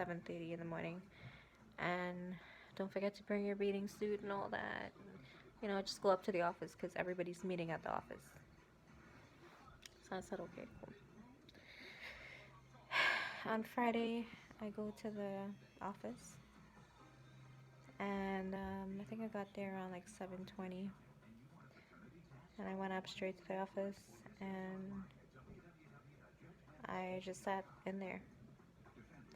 7:30 in the morning. And don't forget to bring your bathing suit and all that. You know, just go up to the office because everybody's meeting at the office. So I said, okay, cool. On Friday, I go to the office, and I think I got there around like 7:20, and I went up straight to the office, and I just sat in there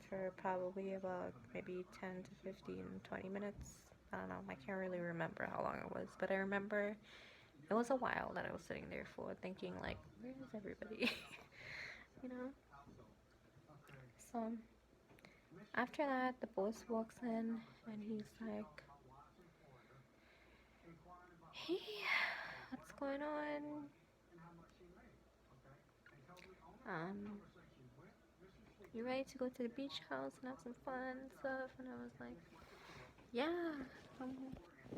for probably about maybe 10 to 15, 20 minutes. I don't know. I can't really remember how long it was, but I remember it was a while that I was sitting there for, thinking like, where is everybody? you know. So after that, the boss walks in and he's like, "Hey, what's going on? Um, you ready to go to the beach house and have some fun and stuff?" And I was like, "Yeah, I'm,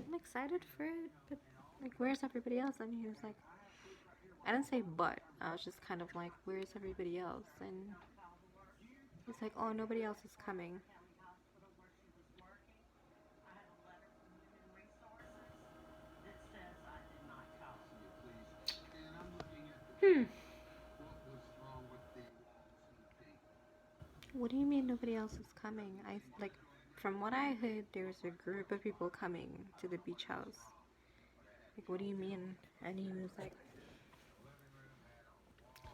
I'm excited for it, but like, where's everybody else?" And he was like, I didn't say but. I was just kind of like, where's everybody else? And he's like, oh, nobody else is coming. Hmm. What do you mean nobody else is coming? I like, from what I heard, there's a group of people coming to the beach house. Like, what do you mean? And he was like,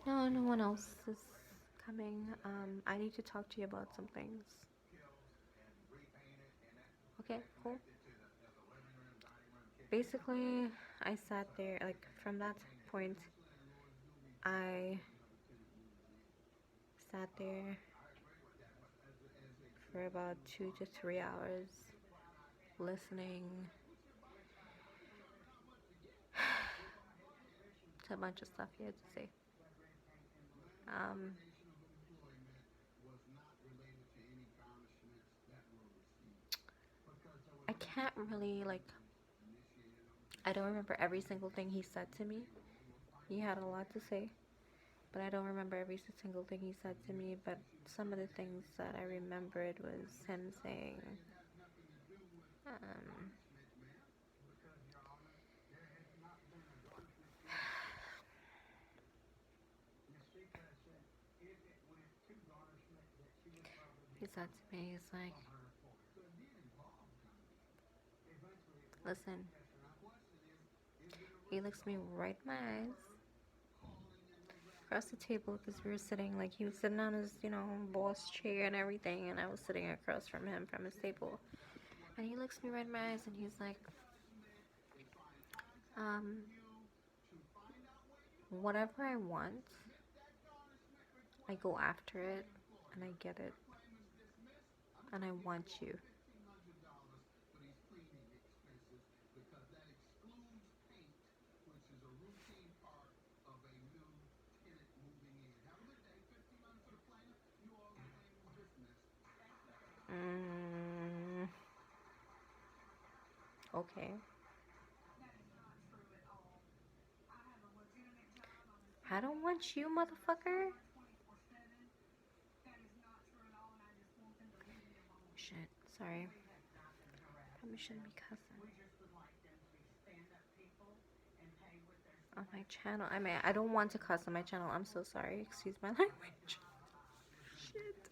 no, no one else is coming. I need to talk to you about some things. Okay, cool. Basically, I sat there, like, from that point, I sat there for about 2 to 3 hours listening to a bunch of stuff he had to say. Um, I can't really, like, I don't remember every single thing he said to me. He had a lot to say, but I don't remember every single thing he said to me. But some of the things that I remembered was him saying, um, he said to me, he's like, listen, he looks me right in my eyes across the table because we were sitting, like, he was sitting on his, boss chair and everything, and I was sitting across from him from his table. And he looks me right in my eyes and he's like, um, whatever I want, I go after it and I get it. And I want you. Mm, okay. I don't want you, motherfucker. Shit, sorry. Probably shouldn't be cussing. On my channel. I don't want to cuss on my channel. I'm so sorry. Excuse my language. Shit.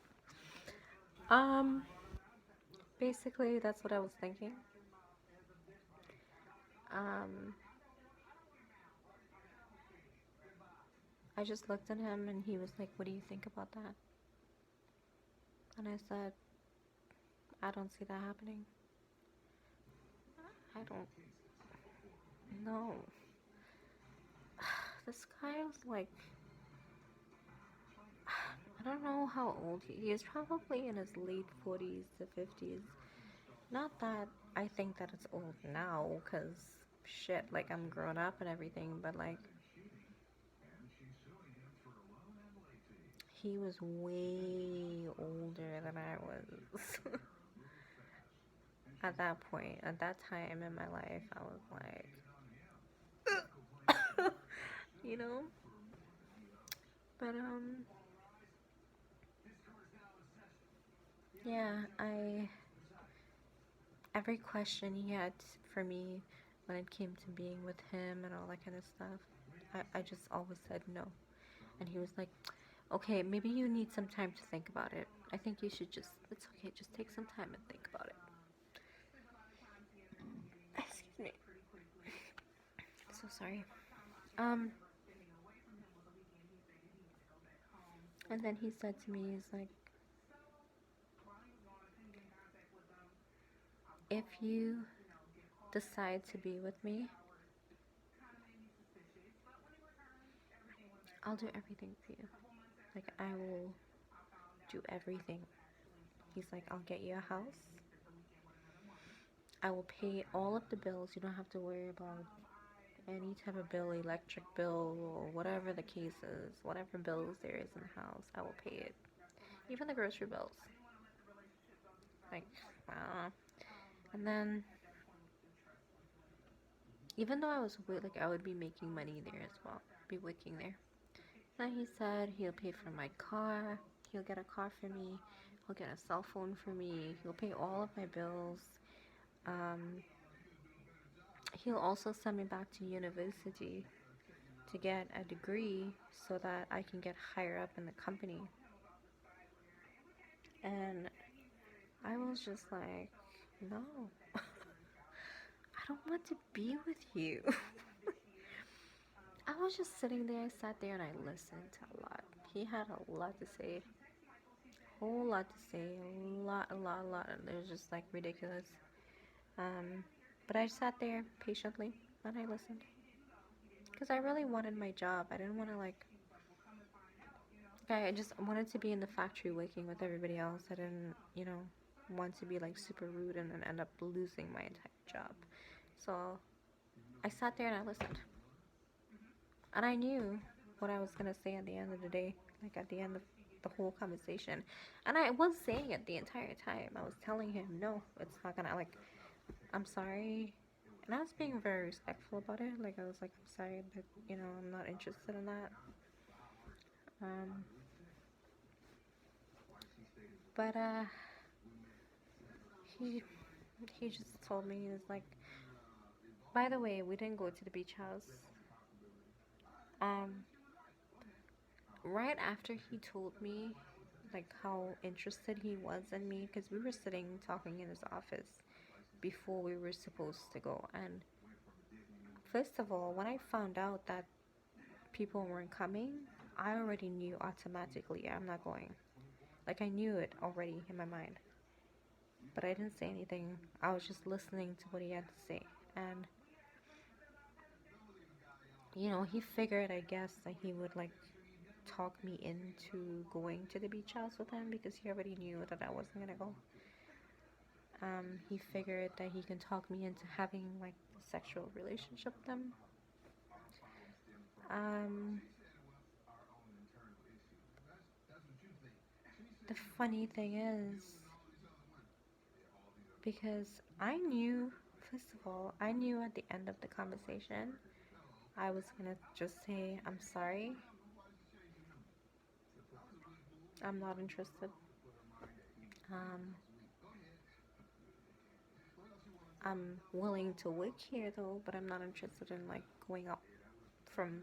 Basically, that's what I was thinking. Um, I just looked at him and he was like, what do you think about that? And I said, I don't see that happening. I don't know. This guy was like, I don't know how old he is. Probably in his late 40s to 50s. Not that I think that it's old now, because shit, like, I'm grown up and everything, but like, he was way older than I was. At that point, at that time in my life, I was like, you know? But, yeah, every question he had for me when it came to being with him and all that kind of stuff, I just always said no. And he was like, okay, maybe you need some time to think about it. I think you should just, it's okay, just take some time and think about it. Excuse me. So sorry. Um, and then he said to me, he's like, if you decide to be with me, I'll do everything for you. Like, I will do everything. He's like, I'll get you a house. I will pay all of the bills. You don't have to worry about any type of bill, electric bill, or whatever the case is, whatever bills there is in the house, I will pay it. Even the grocery bills. Like, and then, even though I was like, I would be making money there as well, be working there. Then he said he'll pay for my car, he'll get a car for me, he'll get a cell phone for me, he'll pay all of my bills. Um, he'll also send me back to university to get a degree so that I can get higher up in the company. And I was just like, no, I don't want to be with you. I was just sitting there, I sat there and I listened a lot. He had a lot to say, a whole lot to say, a lot. And it was just like ridiculous. Um, but I sat there patiently and I listened. Because I really wanted my job. I didn't want to I just wanted to be in the factory working with everybody else. I didn't, want to be like super rude and then end up losing my entire job. So I sat there and I listened. And I knew what I was going to say at the end of the day, like at the end of the whole conversation. And I was saying it the entire time. I was telling him, no, it's not going to, like, I'm sorry. And I was being very respectful about it. Like, I was like, I'm sorry, but, I'm not interested in that. Um, but, he, he just told me, he was like, by the way, we didn't go to the beach house. Um, right after he told me, like, how interested he was in me, because we were sitting talking in his office before we were supposed to go. And first of all, when I found out that people weren't coming, I already knew automatically I'm not going. Like, I knew it already in my mind. But I didn't say anything. I was just listening to what he had to say. And, he figured, I guess, that he would, like, talk me into going to the beach house with him because he already knew that I wasn't gonna go. He figured that he can talk me into having, like, a sexual relationship with them. Um, the funny thing is, because I knew, first of all, I knew at the end of the conversation, I was gonna just say, I'm sorry, I'm not interested. Um, I'm willing to work here though, but I'm not interested in like going up from,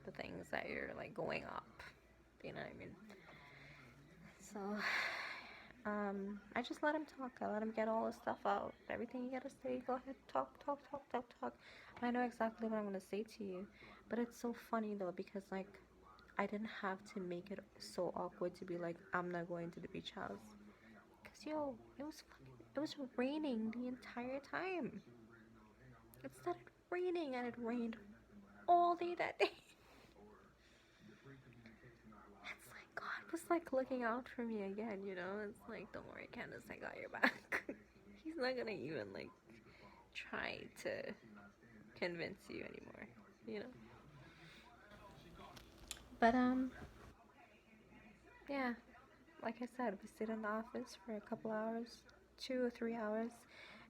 the things that you're like going up. You know what I mean? So, I just let him talk. I let him get all his stuff out. Everything you gotta say, go ahead, talk, talk, talk, talk, talk. I know exactly what I'm gonna say to you, but it's so funny though because like I didn't have to make it so awkward to be like I'm not going to the beach house. Cause it was raining the entire time. It started raining and it rained all day that day. It's like God was like looking out for me again, It's like, don't worry, Candace, I got your back. He's not gonna even like try to convince you anymore, you know. But yeah, like I said, we stayed in the office for a couple hours, 2 or 3 hours,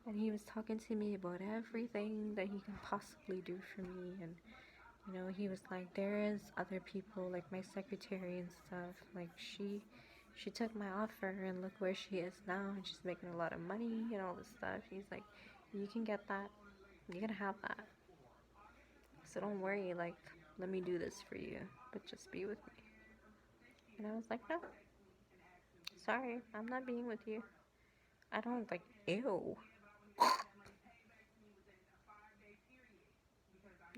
and he was talking to me about everything that he can possibly do for me, and he was like, there is other people like my secretary and stuff, like she took my offer and look where she is now, and she's making a lot of money and all this stuff. He's like, you can get that, you can have that, so don't worry, like, let me do this for you, but just be with me. And I was like, no, sorry, I'm not being with you. I don't, like, ew.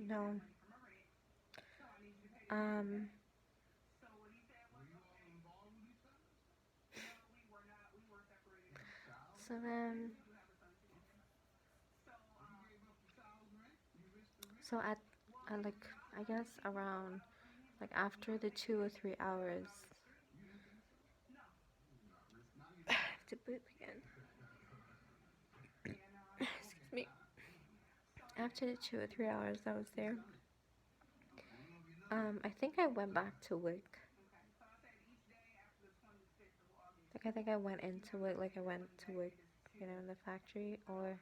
No. Um, so then, so at like, I guess around, like, after the 2 or 3 hours, I have to poop again. Excuse me. After the 2 or 3 hours I was there, I think I went back to work. Like, I think I went into it, like, I went to work, you know, in the factory, or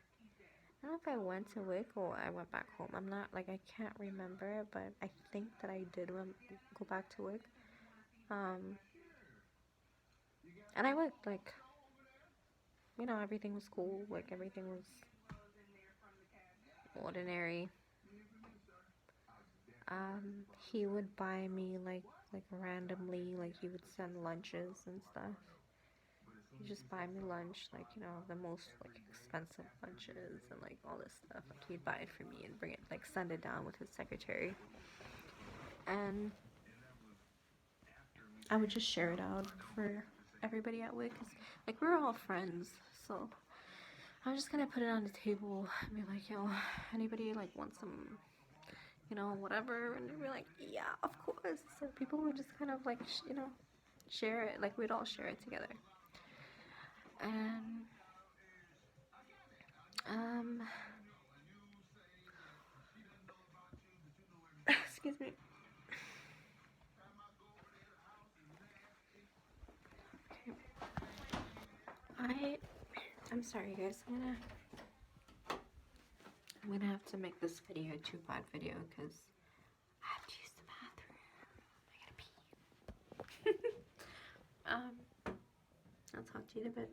I don't know if I went to work or I went back home. I'm not, like, I can't remember, but I think that I did go back to work. And I worked, like, you know, everything was cool, like, everything was ordinary. He would buy me, like, randomly, like, he would send lunches and stuff. He'd just buy me lunch, like, you know, the most, like, expensive lunches and, like, all this stuff. Like, he'd buy it for me and bring it, like, send it down with his secretary. And I would just share it out for everybody at work, 'cause, like, we're all friends, so I'm just gonna put it on the table and be like, yo, anybody, like, want some, you know, whatever, and they'd be like, yeah, of course. So people would just kind of, like, you know, share it, like, we'd all share it together. And excuse me. I'm sorry, guys. I'm gonna have to make this video a 2-part video because I have to use the bathroom. I gotta pee. I'll talk to you in a bit.